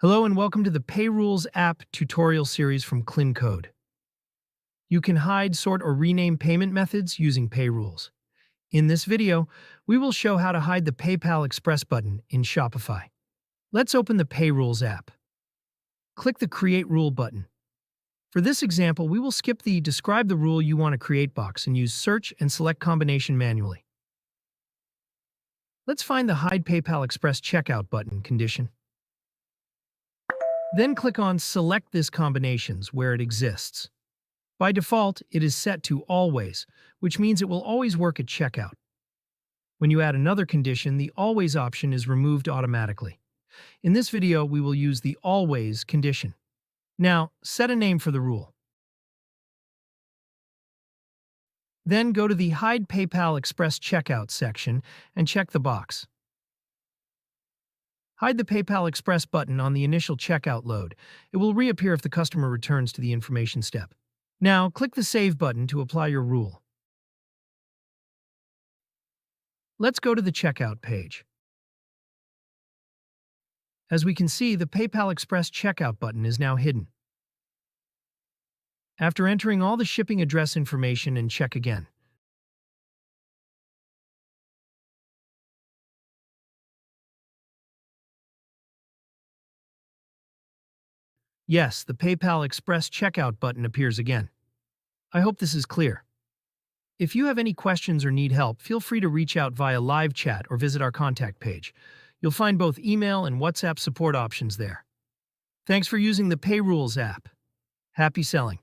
Hello and welcome to the PayRules app tutorial series from Klinkode. You can hide, sort, or rename payment methods using PayRules. In this video, we will show how to hide the PayPal Express button in Shopify. Let's open the PayRules app. Click the Create Rule button. For this example, we will skip the Describe the rule you want to create box and use Search and select Combination manually. Let's find the Hide PayPal Express Checkout button condition. Then click on Select this combinations where it exists. By default, it is set to Always, which means it will always work at checkout. When you add another condition, the Always option is removed automatically. In this video, we will use the Always condition. Now, set a name for the rule. Then go to the Hide PayPal Express Checkout section and check the box. Hide the PayPal Express button on the initial checkout load. It will reappear if the customer returns to the information step. Now, click the Save button to apply your rule. Let's go to the checkout page. As we can see, the PayPal Express checkout button is now hidden. After entering all the shipping address information and check again. Yes, the PayPal Express checkout button appears again. I hope this is clear. If you have any questions or need help, feel free to reach out via live chat or visit our contact page. You'll find both email and WhatsApp support options there. Thanks for using the PayRules app. Happy selling!